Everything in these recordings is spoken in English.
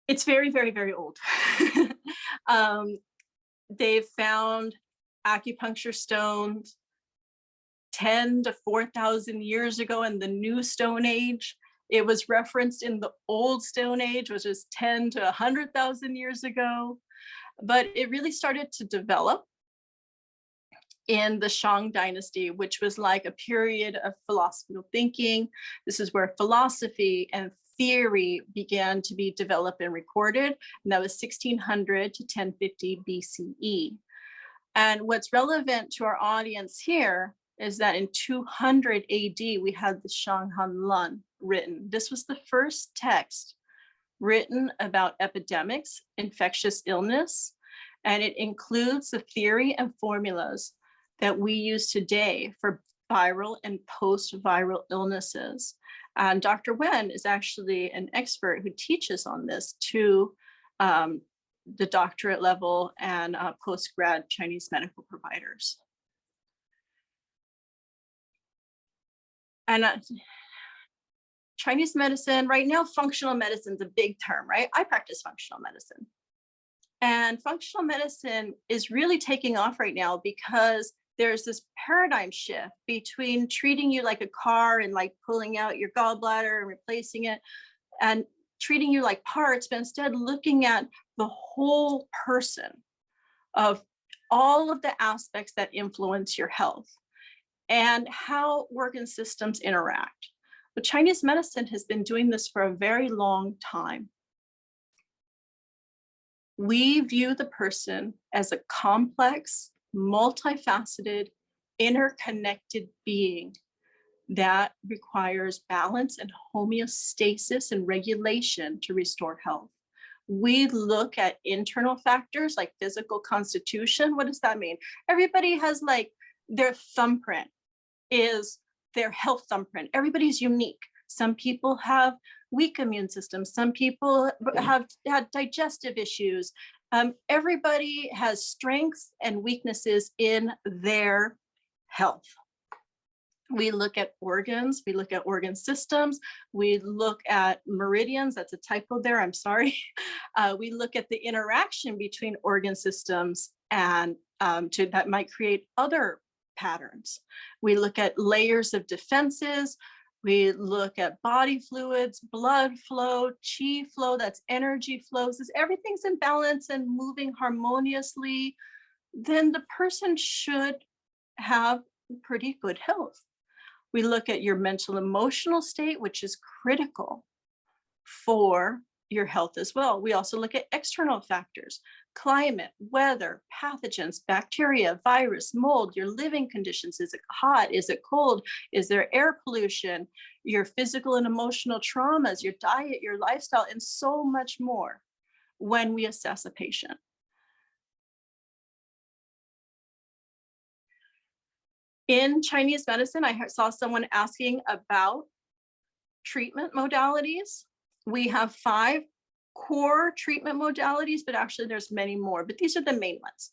It's very, very, very old. They've found acupuncture stones 10 to 4,000 years ago in the New Stone Age. It was referenced in the Old Stone Age, which is 10 to 100,000 years ago. But it really started to develop in the Shang Dynasty, which was like a period of philosophical thinking. This is where philosophy and theory began to be developed and recorded, and that was 1600 to 1050 BCE. And what's relevant to our audience here is that in 200 AD, we had the Shanghanlan written. This was the first text written about epidemics, infectious illness, and it includes the theory and formulas that we use today for viral and post-viral illnesses. And Dr. Wen is actually an expert who teaches on this to the doctorate level and post-grad Chinese medical providers. And Chinese medicine, right now, functional medicine is a big term, right? I practice functional medicine. And functional medicine is really taking off right now because there's this paradigm shift between treating you like a car and like pulling out your gallbladder and replacing it and treating you like parts, but instead looking at the whole person of all of the aspects that influence your health and how organ systems interact. But Chinese medicine has been doing this for a very long time. We view the person as a complex, multifaceted, interconnected being that requires balance and homeostasis and regulation to restore health. We look at internal factors like physical constitution. What does that mean? Everybody has like their thumbprint is their health thumbprint. Everybody's unique. Some people have weak immune systems. Some people have had digestive issues. Everybody has strengths and weaknesses in their health. We look at organs, we look at organ systems, we look at meridians, that's a typo there, I'm sorry. We look at the interaction between organ systems and that might create other patterns. We look at layers of defenses. We look at body fluids, blood flow, chi flow, that's energy flows. As everything's in balance and moving harmoniously, then the person should have pretty good health. We look at your mental emotional state, which is critical for your health as well. We also look at external factors, climate, weather, pathogens, bacteria, virus, mold, your living conditions. Is it hot? Is it cold? Is there air pollution? Your physical and emotional traumas, your diet, your lifestyle, and so much more when we assess a patient. In Chinese medicine, I saw someone asking about treatment modalities. We have 5 core treatment modalities, but actually there's many more, but these are the main ones.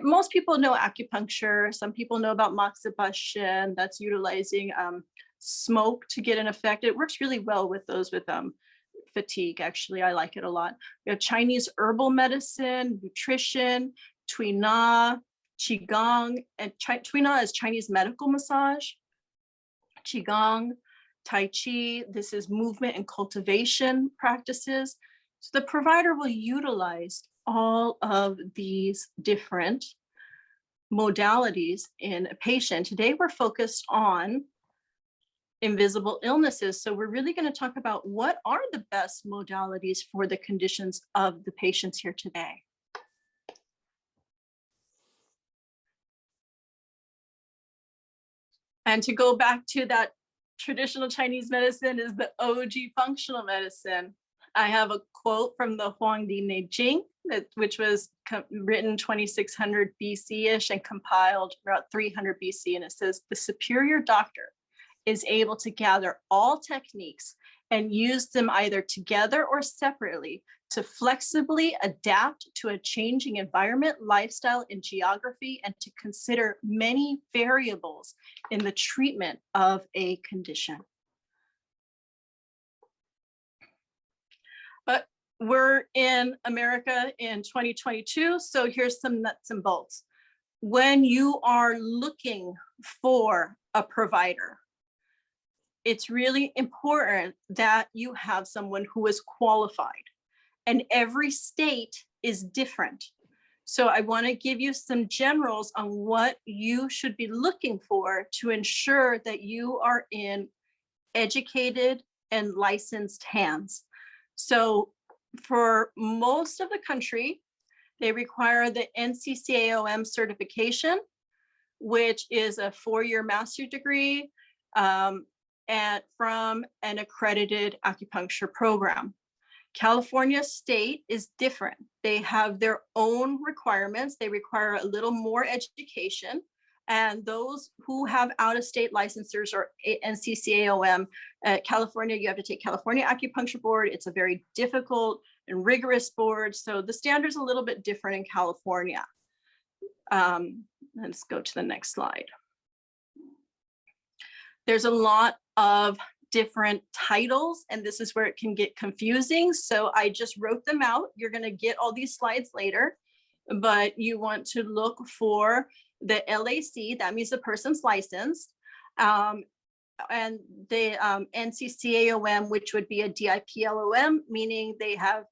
Most people know acupuncture. Some people know about moxibustion, that's utilizing smoke to get an effect. It works really well with those with fatigue, actually. I like it a lot. We have Chinese herbal medicine, nutrition, Tui Na, Qigong, and Tui Na is Chinese medical massage, Qigong, Tai Chi, this is movement and cultivation practices. So the provider will utilize all of these different modalities in a patient. Today we're focused on invisible illnesses. So we're really going to talk about what are the best modalities for the conditions of the patients here today. And to go back to that traditional Chinese medicine is the OG functional medicine. I have a quote from the Huangdi Neijing, which was written 2600 BC-ish and compiled about 300 BC. And it says, the superior doctor is able to gather all techniques and use them either together or separately to flexibly adapt to a changing environment, lifestyle, and geography, and to consider many variables in the treatment of a condition. But we're in America in 2022, so here's some nuts and bolts. When you are looking for a provider, it's really important that you have someone who is qualified, and every state is different. So I want to give you some generals on what you should be looking for to ensure that you are in educated and licensed hands. So for most of the country, they require the NCCAOM certification, which is a 4-year master's degree and from an accredited acupuncture program. California state is different. They have their own requirements. They require a little more education. And those who have out-of-state licensures or NCCAOM, California, you have to take California Acupuncture Board. It's a very difficult and rigorous board. So the standard's a little bit different in California. Let's go to the next slide. There's a lot of different titles, and this is where it can get confusing. So I just wrote them out. You're going to get all these slides later, but you want to look for the L.Ac, that means the person's licensed, and the NCCAOM, which would be a DIPLOM, meaning they have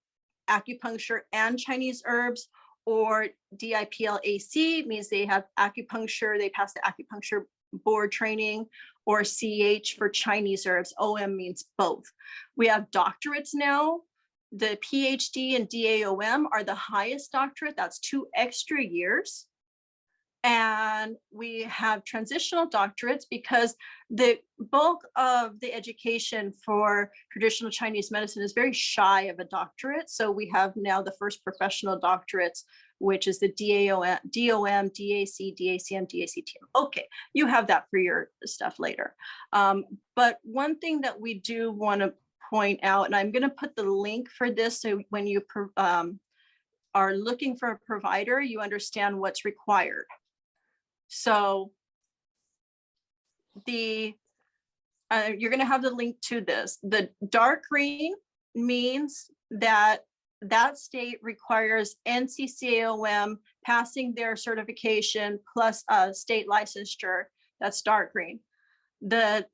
acupuncture and Chinese herbs, or DIPLAC means they have acupuncture, they pass the acupuncture board training, or CH for Chinese herbs. OM means both. We have doctorates now. The PhD and DAOM are the highest doctorate. That's 2 extra years. And we have transitional doctorates because the bulk of the education for traditional Chinese medicine is very shy of a doctorate. So we have now the first professional doctorates, which is the DOM, DAC, DACM, DACTM. Okay, you have that for your stuff later. But one thing that we do want to point out, and I'm going to put the link for this so when you are looking for a provider, you understand what's required. So you're going to have the link to this. The dark green means that that state requires NCCAOM passing their certification plus a state licensure. That's dark green. The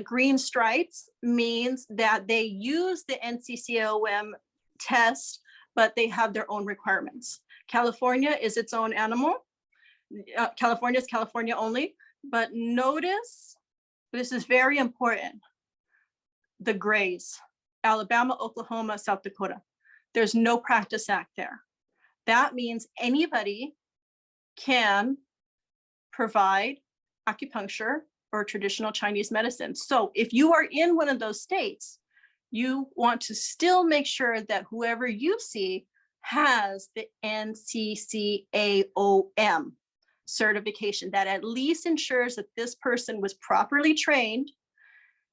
green stripes means that they use the NCCAOM test, but they have their own requirements. California is its own animal. California is California only, but notice, this is very important, the grays, Alabama, Oklahoma, South Dakota. There's no Practice Act there. That means anybody can provide acupuncture or traditional Chinese medicine. So if you are in one of those states, you want to still make sure that whoever you see has the NCCAOM certification that at least ensures that this person was properly trained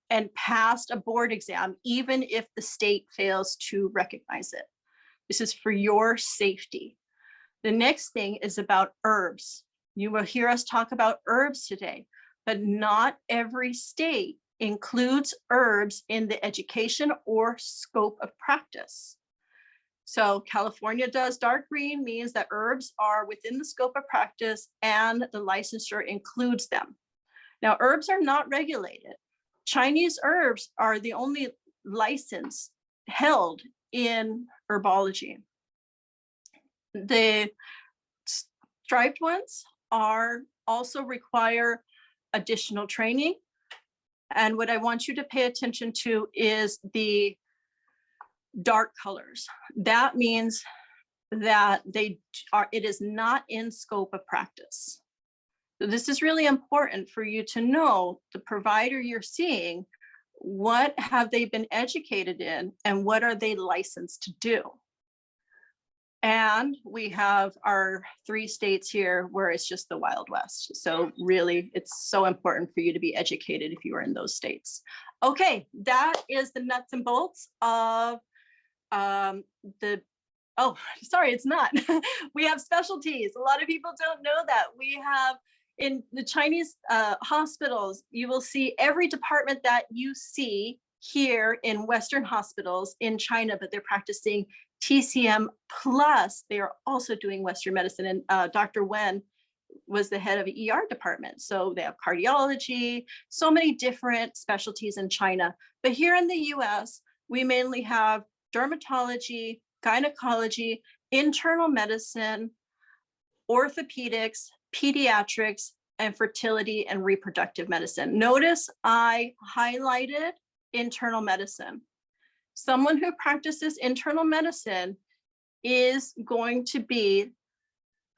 and passed a board exam, even if the state fails to recognize it. This is for your safety. The next thing is about herbs. You will hear us talk about herbs today, but not every state includes herbs in the education or scope of practice. So California does. Dark green means that herbs are within the scope of practice and the licensure includes them. Now, herbs are not regulated. Chinese herbs are the only license held in herbology. The striped ones are also require additional training. And what I want you to pay attention to is the dark colors. That means that it is not in scope of practice. So this is really important for you to know the provider you're seeing, what have they been educated in and what are they licensed to do? And we have our 3 states here where it's just the Wild West. So really, it's so important for you to be educated if you are in those states. Okay, that is the nuts and bolts of oh, sorry, it's not. We have specialties. A lot of people don't know that. We have in the Chinese hospitals, you will see every department that you see here in Western hospitals in China, but they're practicing TCM plus they are also doing Western medicine. And Dr. Wen was the head of the ER department. So they have cardiology, so many different specialties in China. But here in the US, we mainly have dermatology, gynecology, internal medicine, orthopedics, pediatrics, and fertility and reproductive medicine. Notice I highlighted internal medicine. Someone who practices internal medicine is going to be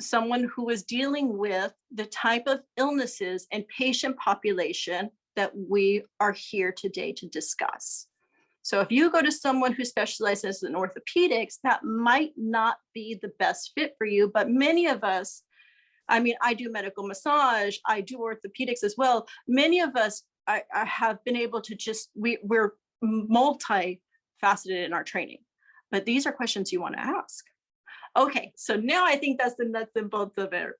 someone who is dealing with the type of illnesses and patient population that we are here today to discuss. So if you go to someone who specializes in orthopedics, that might not be the best fit for you, but many of us, I mean, I do medical massage, I do orthopedics as well. Many of us I have been able to just, we're multifaceted in our training, but these are questions you want to ask. Okay, so now I think that's the nuts and bolts of it.